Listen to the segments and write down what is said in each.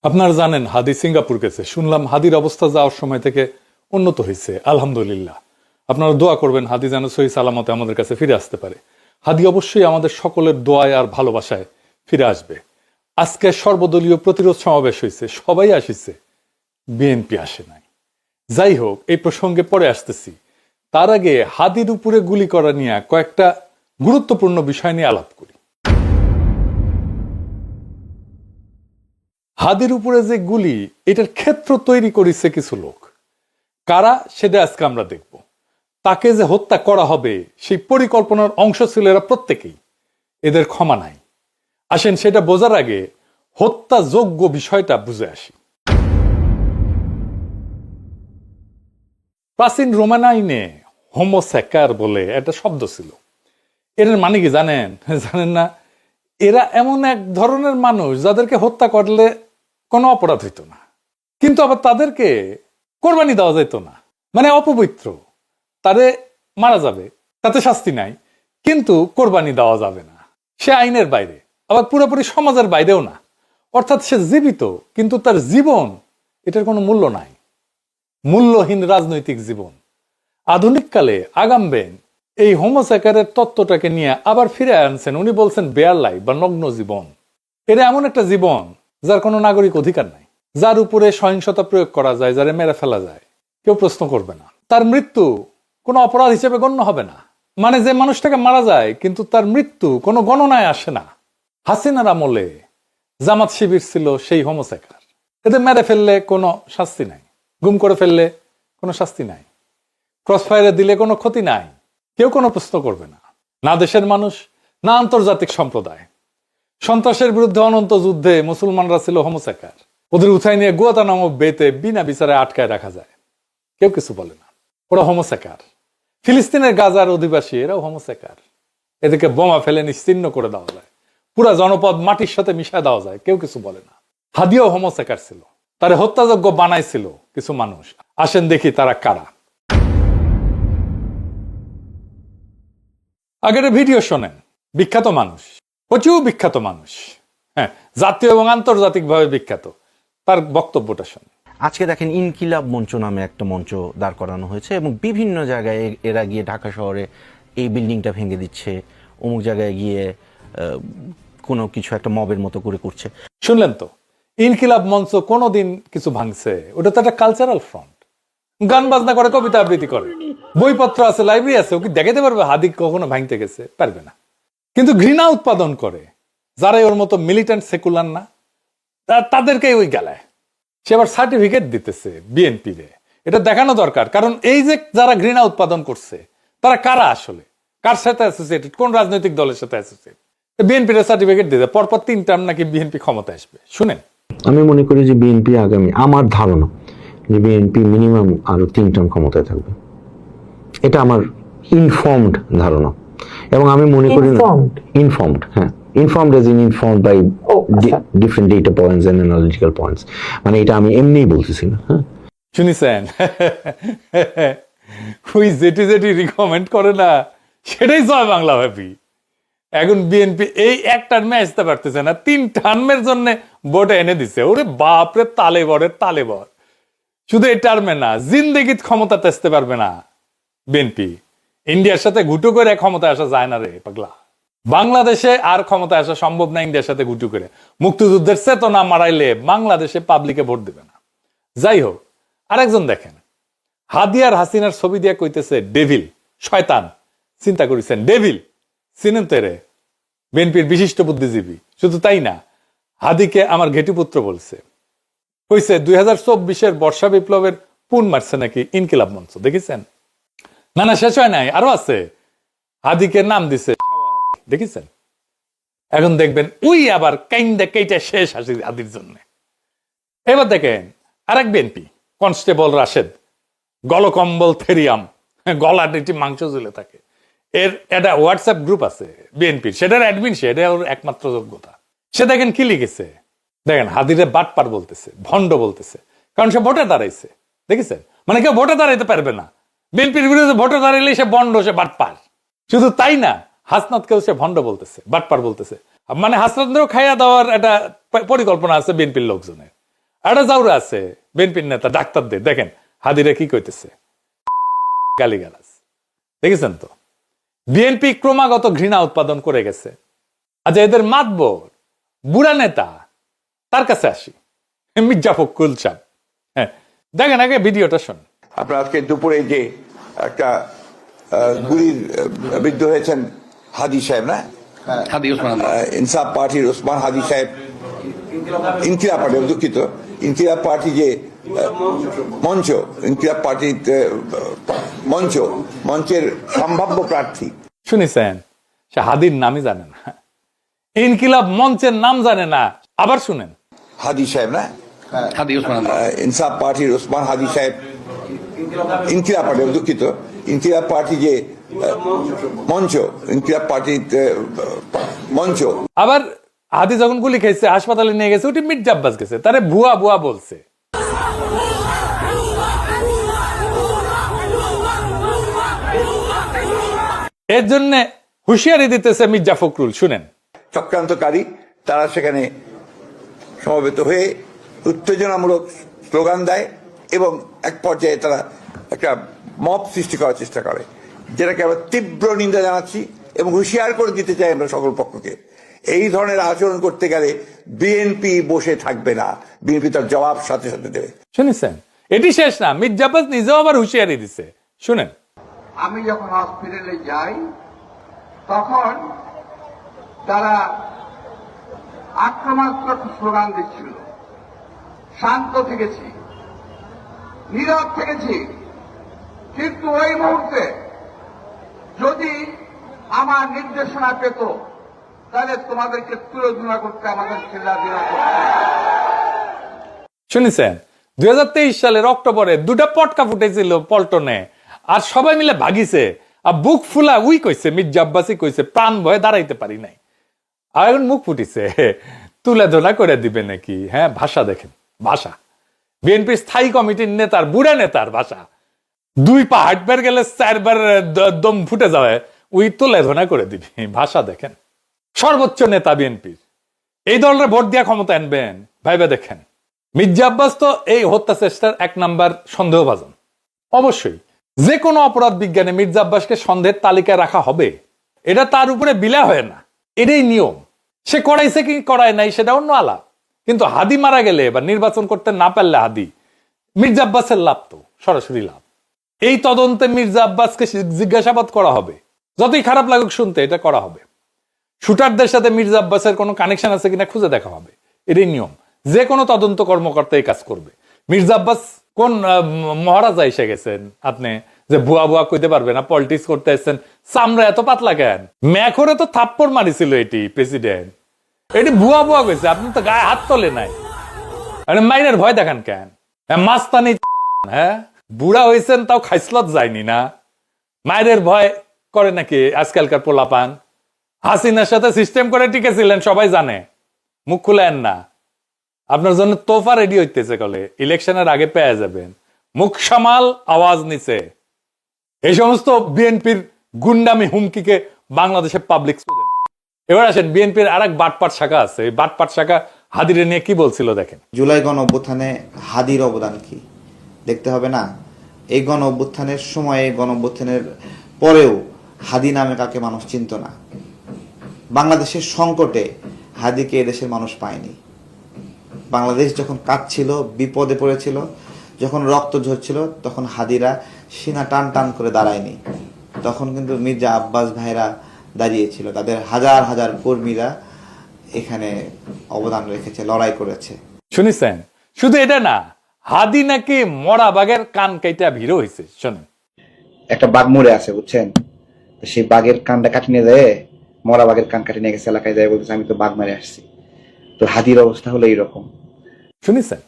আপনারা জানেন হাদি সিঙ্গাপুর গেছে, শুনলাম হাদির অবস্থা যাওয়ার সময় থেকে উন্নত হয়েছে, আলহামদুলিল্লাহ। আপনারা দোয়া করবেন হাদি যেন সহি সালামতে আমাদের কাছে ফিরে আসতে পারে। হাদি অবশ্যই আমাদের সকলের দোয়ায় আর ভালোবাসায় ফিরে আসবে। আজকে সর্বদলীয় প্রতিরোধ সমাবেশ হয়েছে, সবাই আসিছে, বিএনপি আসে নাই। যাই হোক, এই প্রসঙ্গে পরে আসতেছি। তার আগে হাদির উপরে গুলি করা নিয়ে কয়েকটা গুরুত্বপূর্ণ বিষয় নিয়ে আলাপ করি। হাদির উপরে যে গুলি, এটার ক্ষেত্র তৈরি করেছে কিছু লোক। কারা, সেটা আজকে আমরা দেখব। তাকে যে হত্যা করা হবে সেই পরিকল্পনার অংশ ছিল এরা প্রত্যেকেই, এদের ক্ষমা নাই। আসেন সেটা বোঝার আগে হত্যাযোগ্য বিষয়টা বুঝে আসি। প্রাচীন রোমান আইনে হোমোসেকার বলে একটা শব্দ ছিল। এর মানে কি জানেন? জানেন না? এরা এমন এক ধরনের মানুষ যাদেরকে হত্যা করলে কোনো অপরাধ হইতো না, কিন্তু আবার তাদেরকে কোরবানি দেওয়া যেত না, মানে অপবিত্র। তারে মারা যাবে, তাতে শাস্তি নাই, কিন্তু কোরবানি দেওয়া যাবে না। সে আইনের বাইরে, আবার পুরোপুরি সমাজের বাইরেও না। অর্থাৎ সে জীবিত, কিন্তু তার জীবন, এটার কোনো মূল্য নাই, মূল্যহীন রাজনৈতিক জীবন। আধুনিক কালে আগামবেন এই হোমোসেকারের তত্ত্বটাকে নিয়ে আবার ফিরে আনছেন। উনি বলছেন বেয়ার লাইফ বা নগ্ন জীবন। এটা এমন একটা জীবন যার কোনো নাগরিক অধিকার নাই, যার উপরে সহিংসতা প্রয়োগ করা যায়, যারে মেরে ফেলা যায়, কেউ প্রশ্ন করবে না। তার মৃত্যু কোনো অপরাধ হিসেবে গণ্য হবে না। মানে যে মানুষটাকে মারা যায় কিন্তু তার মৃত্যু কোনো গণনায় আসে না। হাসিনার আমলে জামাত শিবির ছিল সেই হোমোসেকার। এদের মেরে ফেললে কোনো শাস্তি নাই, গুম করে ফেললে কোনো শাস্তি নাই, ক্রস ফায়ারে দিলে কোনো ক্ষতি নাই, কেউ কোনো প্রশ্ন করবে না। না দেশের মানুষ, না আন্তর্জাতিক সম্প্রদায়। সন্ত্রাসের বিরুদ্ধে অনন্ত যুদ্ধে মুসলমানরা ছিল হোমোসেকার। ওদের উঠাই নিয়ে গুয়াতানামো বেতে বিনা বিচারে আটকায় রাখা যায়, কেউ কিছু বলে না। ওরা হোমোসেকার। ফিলিস্তিনের গাজার অধিবাসী, এরাও হোমোসেকার। এদেরকে বোমা ফেলে নিশ্চিহ্ন করে দেওয়া যায়, পুরা জনপদ মাটির সাথে মিশায় দেওয়া যায়, কেউ কিছু বলে না। হাদিও হোমোসেকার ছিল, তারে হত্যাযোগ্য বানাইছিল কিছু মানুষ। আসেন দেখি তারা কারা। আগের ভিডিও শোনেন। বিখ্যাত মানুষ, প্রচুর বিখ্যাত মানুষ, হ্যাঁ, জাতীয় এবং আন্তর্জাতিক ভাবে বিখ্যাত। তার বক্তব্যটা শোনেন। আজকে দেখেন ইনকিলাব মঞ্চ নামে একটা মঞ্চ দাঁড় করানো হয়েছে এবং বিভিন্ন জায়গায় এরা গিয়ে ঢাকা শহরে এই বিল্ডিংটা ভেঙে দিচ্ছে, অমুক জায়গায় গিয়ে কোনো কিছু একটা মবের মতো করে করছে। শুনলেন তো, ইনকিলাব মঞ্চ কোনোদিন কিছু ভাঙছে? ওটা তো একটা কালচারাল ফ্রন্ট। গান বাজনা করে, কবিতা আবৃত্তি করে, বইপত্র আছে, লাইব্রেরি আছে। ওকে দেখাতে পারবে হাদি কখনো ভাঙতে গেছে? পারবে না। কিন্তু ঘৃণা উৎপাদন করে যারা ওর মতো মিলিটেন্ট সেকুলার না, তাদেরকে ওই গেলায় সে আবার সার্টিফিকেট দিতেছে বিএনপি রে। এটা দেখানো দরকার, কারণ এই যে যারা ঘৃণা উৎপাদন করছে তারা কারা আসলে, কার সাথে অ্যাসোসিয়েটেড, কোন রাজনৈতিক দলের সাথে অ্যাসোসিয়েটেড। বিএনপি র সার্টিফিকেট দিতে পরপর 3 টার্ম নাকি বিএনপি ক্ষমতা আসবে। শুনেন, আমি মনে করি যে বিএনপি আগামী, আমার ধারণা যে বিএনপি মিনিমাম আরো 3 টার্ম ক্ষমতায় থাকবে। এটা আমার ইনফর্মড ধারণা, এবং আমি মনে করি ইনফর্মড, হ্যাঁ, informed as in informed by different data points and analytical points. মানে এটা আমি এমনিই বলতেছি না। হ্যাঁ, শুনিছেন? ওই যেটি যেটি রিকমেন্ড করে না, সেটাই জয় বাংলা ভাবি। এখন বিএনপি এই এক টার্মে আসতে পারতেছে না, 3 টার্মের জন্য ভোট এনে দিছে। ওরে বাপরে, তালে বরের তালে বর। শুধু এই টার্মে না, জিন্দেগিত ক্ষমতাতে আসতে পারবে না বিএনপি। ইন্ডিয়ার সাথে ঘুটু করে ক্ষমতায় আসা যায় না রে পাগলা। বাংলাদেশে আর ক্ষমতায় আসা সম্ভব না ইন্ডিয়ার সাথে ঘুটু করে। মুক্তিযুদ্ধের চেতনা মারাইলে বাংলাদেশে পাবলিকে ভোট দেবে না। যাই হোক, আরেকজন দেখেন, হাদি আর হাসিনার ছবি দিয়ে কইতেছে ডেভিল, শয়তান। চিন্তা করেছেন, ডেভিল চিনেন তো রে? বিএনপির বিশিষ্ট বুদ্ধিজীবী। শুধু তাই না, হাদিকে আমার ঘেটিপুত্র বলছে। কইছে 2024-এর বর্ষা বিপ্লবের পুন মারছে নাকি ইনকিলাব মঞ্চ। দেখেছেন? না না, শেষ হয় নাই, আরো আছে। হাদিকে নাম দিছে, দেখেছেন? এখন দেখবেন ওই আবার কাইন্দা কেইটা শেষ হাদির জন্য। এবার দেখেন আরেক বিএনপি কনস্টেবল রাশেদ, গলকম্বল থেরিয়াম, গলা নীতি মাংস ঝুলে থাকে। এর একটা হোয়াটসঅ্যাপ গ্রুপ আছে বিএনপির, সেটার অ্যাডমিন সে, এটা ওর একমাত্র যোগ্যতা। সে দেখেন কি লিখেছে, দেখেন হাদিরে বাটপার বলতেছে, ভণ্ড বলতেছে, কারণ সে ভোটে দাঁড়াইছে। দেখেছেন? মানে কেউ ভোটে দাঁড়াইতে পারবে না। বিএনপির বিরুদ্ধে ভোটে দাঁড়াইলে সে ভণ্ড, সে বাটপার। শুধু তাই না, হাসনাতকেও সে ভণ্ড বলতেছে, বাটপার বলতেছে। মানে হাসনাতকেও খাইয়া দেওয়ার একটা পরিকল্পনা আছে বিএনপির লোকজনের। একটা জাউরা আছে বিএনপির নেতা ডাক্তারদের, দেখেন হাদিরা কি কইতেছে, গালিগালাজ। দেখেছেন তো, বিএনপি ক্রমাগত ঘৃণা উৎপাদন করে গেছে। আচ্ছা, এদের মাতবর বুড়া নেতা, তার কাছে আসি, মির্জা ফখরুল সাহেব। হ্যাঁ, দেখেন আগে ভিডিওটা শোন। আপনার আজকে দুপুরে যে একটা গুলির বিদ্ধ হয়েছেন হাদি সাহেব, না হাদি ওসমান ইনসাফ পার্টির ওসমান হাদি সাহেব, ইনকিলাব পার্টি, দুঃখিত, ইনকিলাব পার্টি যে মঞ্চ, ইনকিলাব পার্টির মঞ্চের সম্ভাব্য প্রার্থী। শুনেছেন, সে হাদির নামই জানে না, ইনকিলাব মঞ্চের নাম জানে না। আবার শুনেন, হাদি সাহেব, না হাদি ওসমান ইনসাফ পার্টির ওসমান হাদি সাহেব, ইনকিলাব পার্টি, দুঃখিত, ইনকিলাব পার্টি যে মঞ্চ, ইনকিলাব পার্টির মঞ্চ। আবার হাদি যখন গুলি খেয়েছে হাসপাতালে নিয়ে গেছে, ওটি মির্জা আব্বাস গেছে, তারে ভুয়া ভুয়া বলছে। এর জন্য হুঁশিয়ারি দিতেছে মির্জা ফখরুল, শুনেন। চক্রান্তকারী তারা সেখানে সমবেত হয়ে উত্তেজনামূলক স্লোগান দেয় এবং এক পর্যায়ে তারা একটা মব সৃষ্টি করার চেষ্টা করে, যেটাকে আমরা তীব্র নিন্দা জানাচ্ছি এবং হুঁশিয়ার করে দিতে চাই আমরা সকল পক্ষকে। এই ধরনের আচরণ করতে গেলে বিএনপি বসে থাকবে না, বিএনপি তার জবাব সাথে সাথে দেবে। শুনেছেন, এটি শেষ না, মির্জা আব্বাস নিজেও আবার হুঁশিয়ারি দিছে, শুনেন। আমি যখন হসপিটালে যাই তখন তারা আক্রমণাত্মক স্লোগান দিচ্ছিল। শান্ত থেকেছি, নীরব থেকেছি, কিন্তু ওই মুহূর্তে যদি আমার নির্দেশনা পেত তাহলে তোমাদেরকে তুলোধনা করতে আমাদের চিল্লাধুলা করতে। শুনেছেন, 2023 সালের অক্টোবরে দুটা পটকা ফুটেছিল পল্টনে, আর সবাই মিলে ভাগিছে, আর বুক ফুলা উই কইছে, মির্জা আব্বাসই কইছে প্রাণ ভয়ে দাঁড়াইতে পারি নাই। আর এখন মুখ ফুটিছে, তুলে ধরা করে দিবে নাকি? হ্যাঁ, ভাষা দেখেন, ভাষা বিএনপির স্থায়ী কমিটির নেতার, বুড়া নেতার ভাষা। 2 পা হাঁটবার গেলে 4 বার দম ফুটে যাবে, উই তুলে ধরা করে দিবি, ভাষা দেখেন। সর্বোচ্চ নেতা বিএনপির, এই দলের ভোট দিয়া ক্ষমতা আনবেন, ভাইবা দেখেন। মির্জা আব্বাস তো এই হত্যা চেষ্টার 1 নাম্বার সন্দেহভাজন। অবশ্যই যে কোনো অপরাধ বিজ্ঞানে মির্জা আব্বাসকে সন্দেহের তালিকায় রাখা হবে, এটা তার উপরে বিলা হয় না, এটাই নিয়ম। সে করাইছে কি করায় নাই সেটা অন্য আলাপ, কিন্তু হাদি মারা গেলে বা নির্বাচন করতে না পারলে হাদি, মির্জা আব্বাসের লাভ তো সরাসরি লাভ। এই তদন্তে মির্জা আব্বাসকে জিজ্ঞাসাবাদ করা হবে, যতই খারাপ লাগুক শুনতে, এটা করা হবে। শুটারদের সাথে মির্জা আব্বাসের কোনো কানেকশন আছে কিনা খুঁজে দেখা হবে, এটাই নিয়ম। যে কোনো তদন্ত কর্মকর্তা এই কাজ করবে। মির্জা আব্বাস কোন মহারাজা এসে গেছেন আপনি যে ভুয়া ভুয়া কইতে পারবে না, পলিটিক্স করতে এসেছেন? চামড়া এত পাতলা কেন? ম্যাখরে তো থাপ্পড় মারিছিল এটি প্রেসিডেন্ট, এটি ভুয়া ভুয়া কইছে, আপনি তো গায়ে হাত তোলে নাই, মাইনের ভয় দেখান কেন? মাস্তানি, হ্যাঁ, বুড়া হয়েছেন তাও খাইসলত যায়নি না, মায়ের ভয় করে নাকি আজকালকার পোলাপান? হাসিনার সাথে সিস্টেম করে টিকেছিলেন, সবাই জানে, মুখ খুলেন না। আপনার জন্য তোফা রেডি হইতেছে, কলে ইলেকশনের আগে পেয়ে যাবেন। মুখ সামাল, আওয়াজ নিচে। এই সমস্ত বিএনপির গুন্ডামি হুমকিকে বাংলাদেশের পাবলিক। এবার আসেন, বিএনপির আরেক বাটপাট শাখা আছে, এই বাটপাট শাখা হাদিরে নিয়ে কি বলছিল দেখেন। জুলাই গণ অভ্যুত্থানে হাদির অবদান কি দেখতে হবে না? এই গণ অভ্যুত্থানের সময়ে, গণ অভ্যুত্থানের পরেও হাদি নামে কাকে মানুষ চিনত না। বাংলাদেশের সংকটে হাদিকে এদেশের মানুষ পায়নি। বাংলাদেশ যখন কাঁদছিল, বিপদে পড়েছিল, যখন রক্ত ঝরছিল, তখন হাদিরা সিনা টান টান করে দাঁড়ায়নি। তখন কিন্তু মির্জা আব্বাস ভাইরা দাঁড়িয়েছিল, তাদের হাজার হাজার কর্মীরা এখানে অবদান রেখেছে, লড়াই করেছে। শুনেছেন, শুধু এটা না, হাদি নাকি মরা বাঘের কান কাইটা ভিড় হয়েছে। শোনেন, একটা বাঘ মরে আছে, বুঝছেন, সেই বাঘের কানটা কাটি নিয়ে যায়, মরা বাঘের কান কাটি নিয়ে গেছে এলাকায়, যায় বলতেছে আমি তো বাঘ মারে আসছি। তো হাদির অবস্থা হলো এইরকম। শুনেছেন,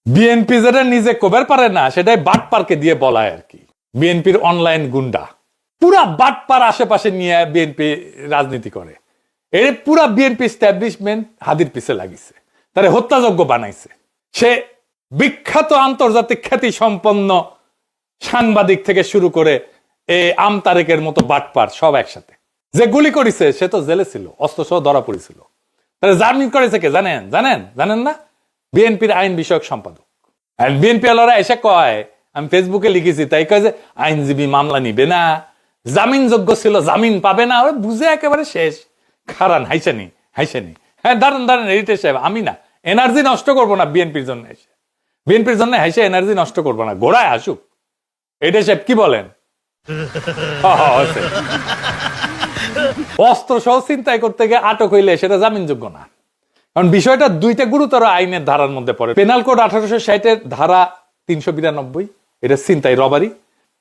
বিএনপি যেটা নিজে কবের পারে না, সেটাই বাটপারকে দিয়ে বলায় আর কি। বিএনপির অনলাইন গুন্ডা পুরা বাটপার আশেপাশে নিয়ে বিএনপি রাজনীতি করে। এর পুরা বিএনপি এস্টাবলিশমেন্ট হাদির পিছে লাগিছে, তারে হত্যাযোগ্য বানাইছে। সে বিখ্যাত আন্তর্জাতিক খ্যাতি সম্পন্ন সাংবাদিক থেকে শুরু করে এই আমতারেকের মতো বাটপার সব একসাথে। যে গুলি করেছে সে তো জেলে ছিল, অস্ত্র সহ ধরা পড়েছিল। তাহলে জামিন করেছে কে জানেন? জানেন না? বিএনপির আইন বিষয়ক সম্পাদক। আর বিএনপি আলারা এসে কয়, আমি ফেসবুকে লিখেছি, তাই কয় যে আইনজীবী মামলা নিবে না, জামিনযোগ্য ছিল জামিন পাবে না, ওরা বুঝে একেবারে শেষ। খারান হাইসানি। হ্যাঁ দাঁড়ান এডিটর সাহেব, আমি না এনার্জি নষ্ট করবো না বিএনপির জন্য এসে, বিএনপির জন্য হাইসে এনার্জি নষ্ট করবো না, গোড়ায় আসুক। এডিটর সাহেব কি বলেন? অস্ত্র সহ চিন্তায় করতে গিয়ে আটক হইলে সেটা জামিনযোগ্য না, কারণ বিষয়টা দুইটা গুরুতর আইনের ধারার মধ্যে পড়ে। পেনাল কোড 1860 ধারা 392, এটা চিন্তাই রবারি,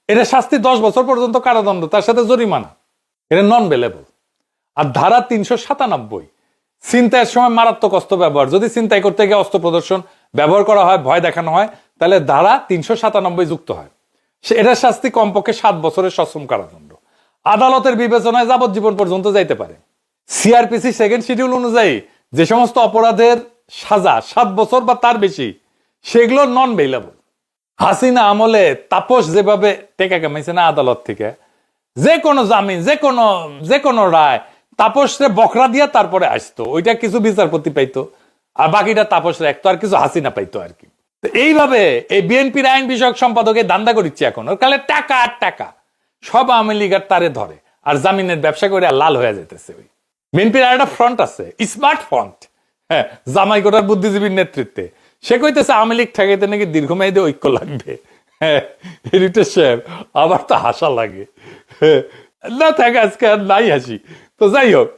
এটা শাস্তি 10 বছর পর্যন্ত কারাদণ্ড, তার সাথে জরিমানা, এটা নন বেলেবল। আর ধারা 397 চিন্তায়ের সময় মারাত্মক অস্ত্র ব্যবহার, যদি চিন্তাই করতে গিয়ে অস্ত্র প্রদর্শন ব্যবহার করা হয়, ভয় দেখানো হয়, তাহলে ধারা 397 যুক্ত হয়। এটার শাস্তি কমপক্ষে 7 বছরের সশ্রম কারাদণ্ড, আদালতের বিবেচনায় যাবজ্জীবন পর্যন্ত যাইতে পারে। সিআরপিসি সেকেন্ড শিডিউল অনুযায়ী যে সমস্ত অপরাধের সাজা 7 বছর বা তার বেশি, সেগুলো নন বেইলেবল। হাসিনা আমলে তাপস যেভাবে টেকা কামাইছে না আদালত থেকে, যে কোনো জামিন, যে কোনো রায় তাপসরে বকরা দিয়া তারপরে আসতো, ওইটা কিছু বিচারপতি পাইতো, আর বাকিটা তাপস রাখতো, আর কিছু হাসিনা পাইতো আর কি। এইভাবে এই বিএনপির আইন বিষয়ক সম্পাদকে দান্দা করিচ্ছে এখন, ওর কালে টাকা আর টাকা, সব আওয়ামী লীগের তারে ধরে, আর জামিনের ব্যবসা করে লাল হয়ে যেতেছে। ওই বিএনপির আর একটা ফ্রন্ট আছে, স্মার্ট ফ্রন্ট, হ্যাঁ, জামাইকোটার বুদ্ধিজীবীর নেতৃত্বে। সে কইতেছে আওয়ামী লীগ ঠেকাইতে নাকি দীর্ঘমেয়াদী ঐক্য লাগবে। হ্যাঁ, এডিটর সাহেব আবার তো হাসা লাগে, না থাকে আজকে আর নাই হাসি। তো যাই হোক,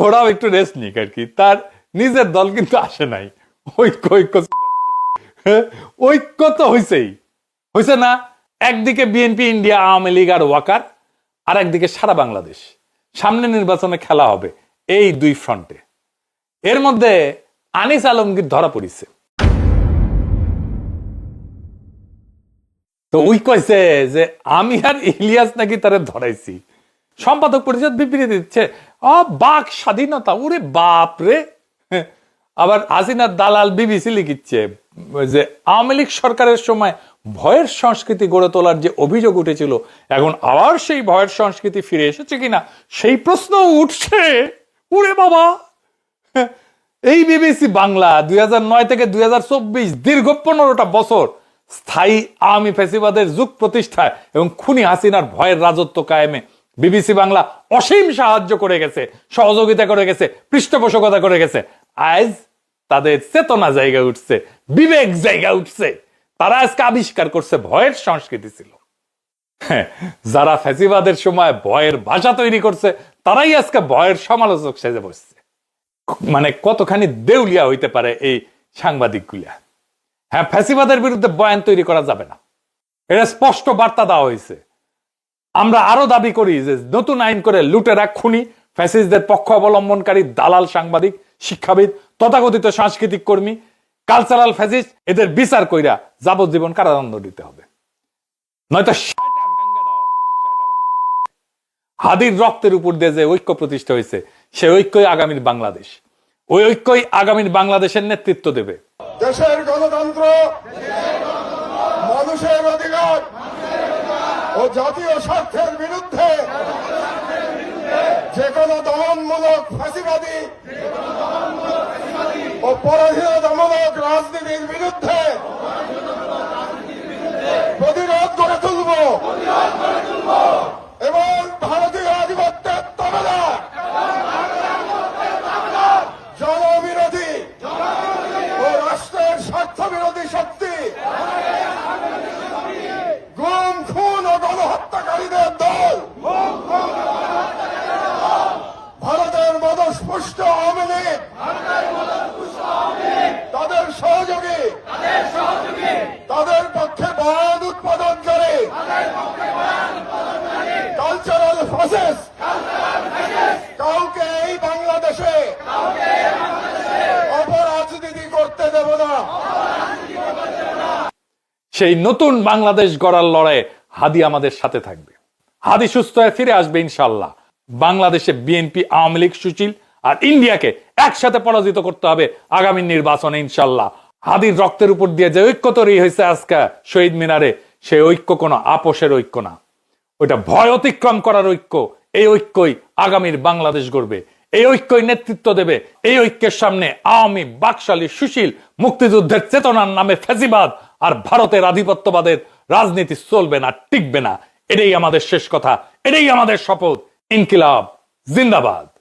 ঘোড়াও একটু রেস্ট নিক আর কি, তার নিজের দল কিন্তু আসে নাই, ঐক্য তো হয়েছে না। একদিকে বিএনপি, ইন্ডিয়া আওয়ামী লীগ আর ওয়াকার, আর একদিকে সারা বাংলাদেশ। সামনে নির্বাচনে খেলা হবে এই দুই ফ্রন্টে। এর মধ্যে আনিস আলমগীর ধরা পড়িছে, তো ওই কইছে যে আমি আর ইলিয়াস নাকি তারা ধরাইছি। সম্পাদক পরিষদ বিবৃতি দিচ্ছে, বাক স্বাধীনতা, ওরে বাপ রে। আবার হাসিনার দালাল বিবিসি লিখিচ্ছে যে আওয়ামী লীগ সরকারের সময় ভয়ের সংস্কৃতি গড়ে তোলার যে অভিযোগ উঠেছিল, এখন আবার সেই ভয়ের সংস্কৃতি ফিরে এসেছে কিনা সেই প্রশ্ন উঠছে। ওরে বাবা, এই বিবিসি বাংলা 2009 থেকে 2024 দীর্ঘ 15টা বছর স্থায়ী আওয়ামী ফ্যাসিবাদের যুগ প্রতিষ্ঠায় এবং খুনি হাসিনার ভয়ের রাজত্ব কায়েমে বিবিসি বাংলা অসীম সাহায্য করে গেছে, সহযোগিতা করে গেছে, পৃষ্ঠপোষকতা করে গেছে। আজ তাদের চেতনা জায়গা উঠছে, বিবেক জায়গা উঠছে, তারা আজকে আবিষ্কার করছে ভয়ের সংস্কৃতি ছিল। হ্যাঁ, যারা ফ্যাসিবাদের সময় ভয়ের ভাষা তৈরি করছে, তারাই আজকে ভয়ের সমালোচক সেজে বসছে। মানে কতখানি দেউলিয়া হইতে পারে এই সাংবাদিকগুলা। হ্যাঁ, ফ্যাসিবাদের বিরুদ্ধে বয়ান তৈরি করা যাবে না, এটা স্পষ্ট বার্তা দেওয়া হয়েছে। আমরা আরো দাবি করি যে নতুন আইন করে লুটেরা, খুনি, ফ্যাসিস্টদের পক্ষ অবলম্বনকারী দালাল সাংবাদিক, শিক্ষাবিদ, তথাকথিত সাংস্কৃতিক কর্মী, কালচারাল ফ্যাসিস্ট, এদের বিচার কইরা যাবজ্জীবন কারাদণ্ড দিতে হবে, নয়তো হাদির রক্তের উপর দিয়ে যে ঐক্য প্রতিষ্ঠা হয়েছে, সে ঐক্যই আগামীর বাংলাদেশ, ওই ঐক্যই আগামীর বাংলাদেশের নেতৃত্ব দেবে। দেশের গণতন্ত্র, মানুষের অধিকার ও জাতীয় স্বার্থের বিরুদ্ধে যে কোনো দমনমূলক ফাঁসিবাদী ও পরাধীনতামূলক রাজনীতির বিরুদ্ধে প্রতিরোধ গড়ে তুলব এবং ভারতীয় আধিপত্যের তাবেদা, জনবিরোধী ও রাষ্ট্রের স্বার্থ বিরোধী শক্তি, গুম, খুন ও গণহত্যাকারীদের দল, ভারতের মদস্পুষ্ট আওয়ামী লীগ, তাদের সহযোগী, তাদের পক্ষে বয়ান উৎপাদনকারী কালচারাল ফ্যাসিস্ট কাউকে এই বাংলাদেশে অপরাজনীতি করতে দেব না। সেই নতুন বাংলাদেশ গড়ার লড়াইয়ে হাদি আমাদের সাথে থাকবে। হাদি সুস্থ হয়ে ফিরে আসবে ইনশাল্লাহ। বাংলাদেশে বিএনপি, আওয়ামী লীগ, সুশীল আর ইন্ডিয়াকে একসাথে পরাজিত করতে হবে আগামী নির্বাচনে ইনশাল্লাহ। হাদির রক্তের উপর দিয়ে যে ঐক্য তৈরি হয়েছে আজকে শহীদ মিনারে, সেই ঐক্য কোনো আপোষের ঐক্য না, ওইটা ভয় অতিক্রম করার ঐক্য। এই ঐক্যই আগামীর বাংলাদেশ গড়বে, এই ঐক্যই নেতৃত্ব দেবে। এই ঐক্যের সামনে আওয়ামী, বাকশালী, সুশীল, মুক্তিযুদ্ধের চেতনার নামে ফ্যাসিবাদ আর ভারতের আধিপত্যবাদের রাজনীতি চলবে না, টিকবে না। এটাই আমাদের শেষ কথা, এটাই আমাদের শপথ। ইনকিলাব জিন্দাবাদ।